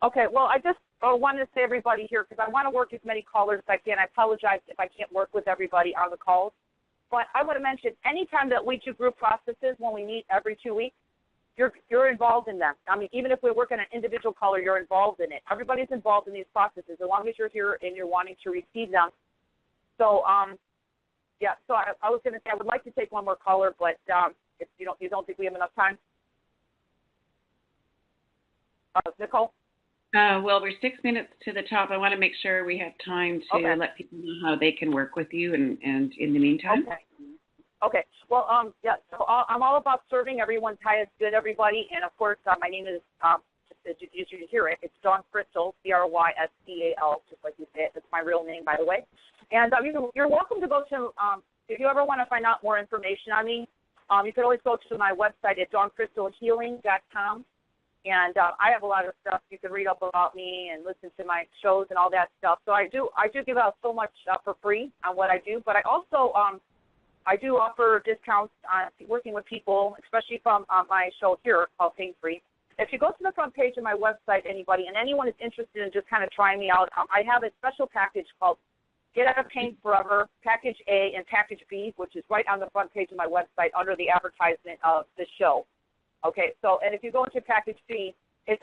Okay, well, I just wanted to say everybody here, because I want to work as many callers as I can. I apologize if I can't work with everybody on the calls. But I want to mention, anytime that we do group processes when we meet every 2 weeks, you're involved in them. I mean, even if we're working an individual caller, you're involved in it. Everybody's involved in these processes as long as you're here and you're wanting to receive them. So, so I was going to say I would like to take one more caller, but if you don't think we have enough time. Nicole? Well, we're 6 minutes to the top. I want to make sure we have time to let people know how they can work with you and in the meantime. Okay. Well, so I'm all about serving everyone's highest good, everybody. And, of course, my name is, just as you can hear it, it's Dawn Crystal, Crystal, just like you say it. That's my real name, by the way. And you're welcome to go to, if you ever want to find out more information on me, you can always go to my website at dawncrystalhealing.com. And I have a lot of stuff. You can read up about me and listen to my shows and all that stuff. So I do give out so much for free on what I do. But I also I do offer discounts on working with people, especially from my show here called Pain Free. If you go to the front page of my website, anybody, and anyone is interested in just kind of trying me out, I have a special package called Get Out of Pain Forever, Package A and Package B, which is right on the front page of my website under the advertisement of the show. Okay, so, and if you go into Package B, I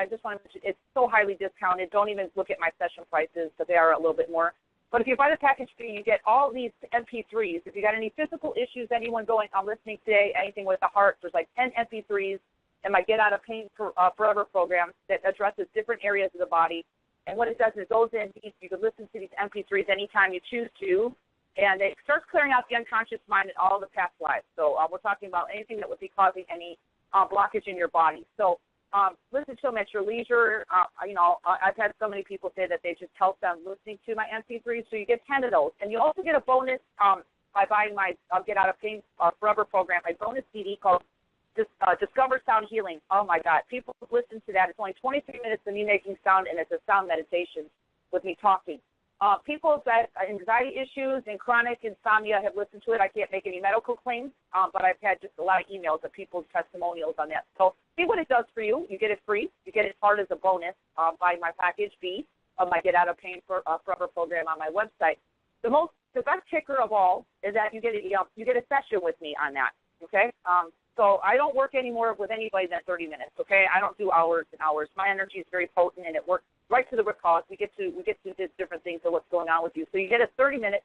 just want to mention, it's so highly discounted. Don't even look at my session prices, because they are a little bit more. But if you buy the Package B, you get all these MP3s. If you got any physical issues, anyone listening today, anything with the heart, there's like 10 MP3s in my Get Out of Pain Forever program that addresses different areas of the body. And what it does is it goes in, you can listen to these MP3s anytime you choose to, and it starts clearing out the unconscious mind and all the past lives. So we're talking about anything that would be causing any blockage in your body. So listen to them at your leisure. I've had so many people say that they just help them listening to my MP3s. So you get 10 of those. And you also get a bonus by buying my Get Out of Pain Forever program, my bonus CD called Discover Sound Healing. Oh, my God. People listen to that. It's only 23 minutes of me making sound, and it's a sound meditation with me talking. People with anxiety issues and chronic insomnia have listened to it. I can't make any medical claims, but I've had just a lot of emails of people's testimonials on that. So see what it does for you. You get it free. You get it part as a bonus by my Package B of my Get Out of Pain Forever program on my website. The best kicker of all is that you get a session with me on that. Okay. So I don't work anymore with anybody than 30 minutes. Okay. I don't do hours and hours. My energy is very potent, and it works right to the root cause. We get to different things of what's going on with you. So you get a 30-minute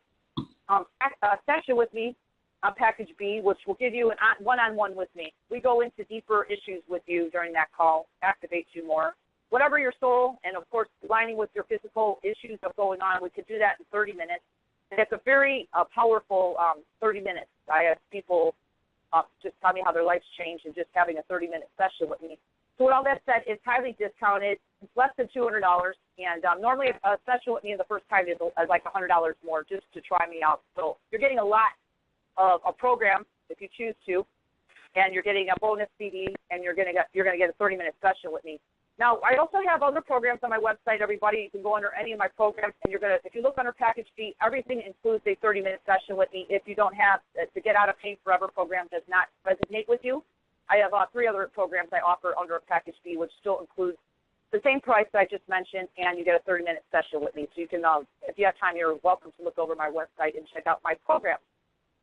session with me on Package B, which will give you a one-on-one with me. We go into deeper issues with you during that call, activate you more. Whatever your soul, and of course, aligning with your physical issues of going on, we could do that in 30 minutes. And it's a very powerful 30 minutes. I have people just tell me how their life's changed and just having a 30-minute session with me. So with all that said, it's highly discounted. It's less than $200, and normally a session with me the first time is like $100 more just to try me out. So you're getting a lot of a program if you choose to, and you're getting a bonus CD, and you're going to get a 30-minute session with me. Now, I also have other programs on my website, everybody. You can go under any of my programs, and if you look under Package B, everything includes a 30-minute session with me. If you don't have the Get Out of Pain Forever program does not resonate with you, I have 3 other programs I offer under Package B, which still includes the same price that I just mentioned, and you get a 30-minute session with me. So you can, if you have time, you're welcome to look over my website and check out my program.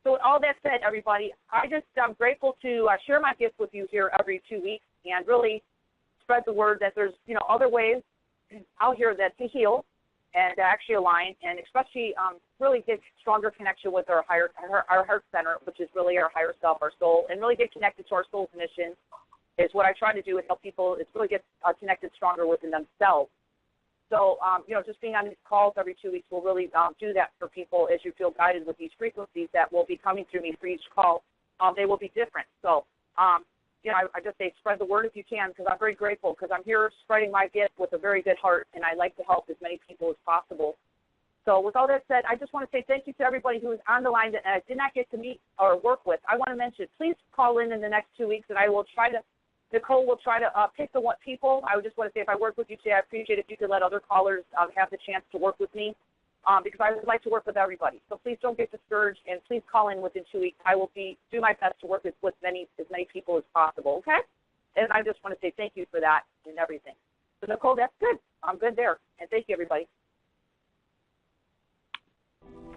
So with all that said, everybody, I'm grateful to share my gifts with you here every 2 weeks and really spread the word that there's, other ways out here that to heal. and actually align and especially really get stronger connection with our heart center, which is really our higher self, our soul, and really get connected to our soul's mission is what I try to do is help people is really get connected stronger within themselves. So, just being on these calls every 2 weeks will really do that for people as you feel guided with these frequencies that will be coming through me for each call. They will be different. So, I just say spread the word if you can because I'm very grateful because I'm here spreading my gift with a very good heart, and I like to help as many people as possible. So with all that said, I just want to say thank you to everybody who is on the line that I did not get to meet or work with. I want to mention, please call in the next 2 weeks, and Nicole will try to pick the what people. I would just want to say if I work with you today, I appreciate if you could let other callers have the chance to work with me because I would like to work with everybody. So please don't get discouraged, and please call in within 2 weeks. I will do my best to work with as many people as possible, okay? And I just want to say thank you for that and everything. So, Nicole, that's good. I'm good there. And thank you, everybody.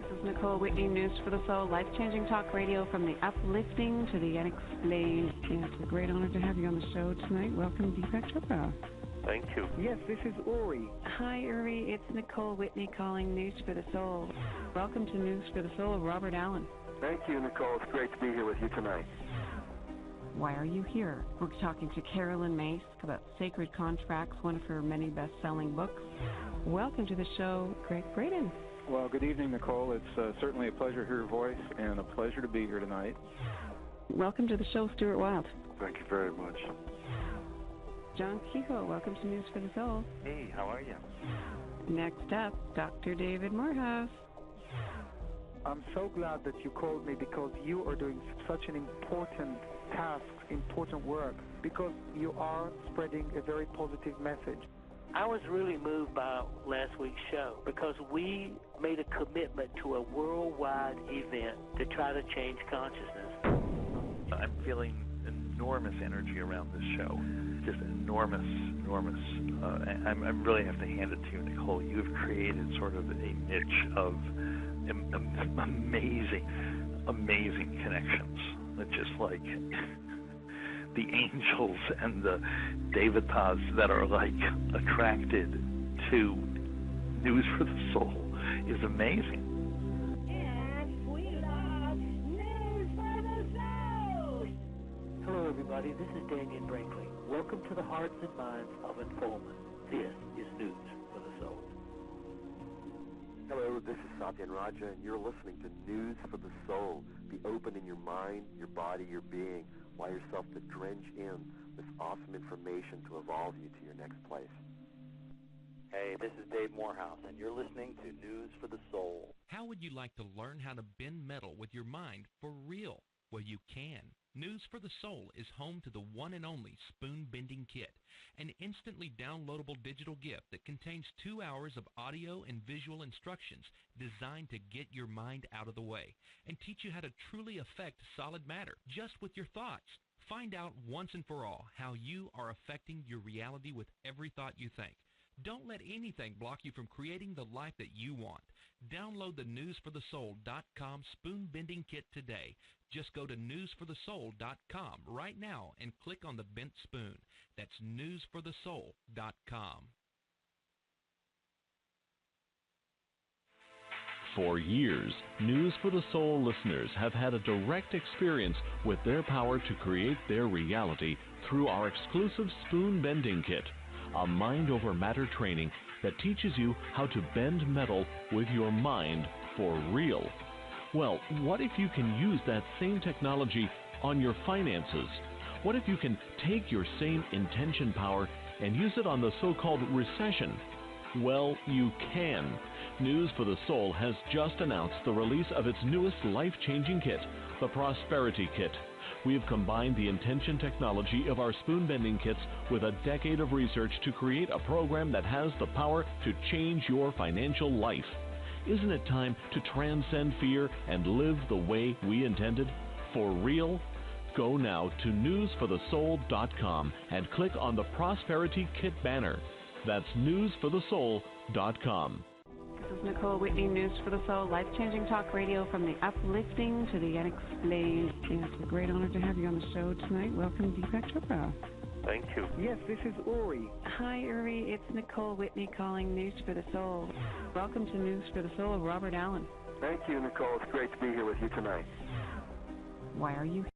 This is Nicole Whitney, News for the Soul, life-changing talk radio from the uplifting to the unexplained. And it's a great honor to have you on the show tonight. Welcome, Deepak Chopra. Thank you. Yes, this is Uri. Hi, Uri. It's Nicole Whitney calling News for the Soul. Welcome to News for the Soul, Robert Allen. Thank you, Nicole. It's great to be here with you tonight. Why are you here? We're talking to Carolyn Myss about Sacred Contracts, one of her many best-selling books. Welcome to the show, Greg Braden. Well, good evening, Nicole. It's certainly a pleasure to hear your voice and a pleasure to be here tonight. Welcome to the show, Stuart Wilde. Thank you very much. John Kehoe, welcome to News for the Soul. Hey, how are you? Next up, Dr. David Morehouse. I'm so glad that you called me because you are doing such an important task, important work, because you are spreading a very positive message. I was really moved by last week's show because we made a commitment to a worldwide event to try to change consciousness. I'm feeling enormous energy around this show. Just enormous. I really have to hand it to you, Nicole. You've created sort of a niche of amazing connections. It's just like the angels and the devatas that are like attracted to News for the Soul is amazing. Hello, everybody. This is Damian Brinkley. Welcome to the Hearts and Minds of Informant. This is News for the Soul. Hello, this is Satyan Raja, and you're listening to News for the Soul. Be open in your mind, your body, your being. Allow yourself to drench in this awesome information to evolve you to your next place. Hey, this is Dave Morehouse, and you're listening to News for the Soul. How would you like to learn how to bend metal with your mind for real? Well, you can. News for the Soul is home to the one and only Spoon Bending Kit, an instantly downloadable digital gift that contains 2 hours of audio and visual instructions designed to get your mind out of the way and teach you how to truly affect solid matter just with your thoughts. Find out once and for all how you are affecting your reality with every thought you think. Don't let anything block you from creating the life that you want. Download the newsforthesoul.com Spoon Bending Kit today. Just go to newsforthesoul.com right now and click on the bent spoon. That's newsforthesoul.com. For years, News for the Soul listeners have had a direct experience with their power to create their reality through our exclusive Spoon Bending Kit, a mind-over-matter training that teaches you how to bend metal with your mind for real. Well, what if you can use that same technology on your finances? What if you can take your same intention power and use it on the so-called recession? Well, you can. News for the Soul has just announced the release of its newest life-changing kit, the Prosperity Kit. We have combined the intention technology of our spoon bending kits with a decade of research to create a program that has the power to change your financial life. Isn't it time to transcend fear and live the way we intended? For real? Go now to newsforthesoul.com and click on the Prosperity Kit banner. That's newsforthesoul.com. This is Nicole Whitney, News for the Soul, life-changing talk radio from the uplifting to the unexplained. And it's a great honor to have you on the show tonight. Welcome, Deepak Chopra. Thank you. Yes, this is Uri. Hi, Uri. It's Nicole Whitney calling News for the Soul. Welcome to News for the Soul, Robert Allen. Thank you, Nicole. It's great to be here with you tonight. Why are you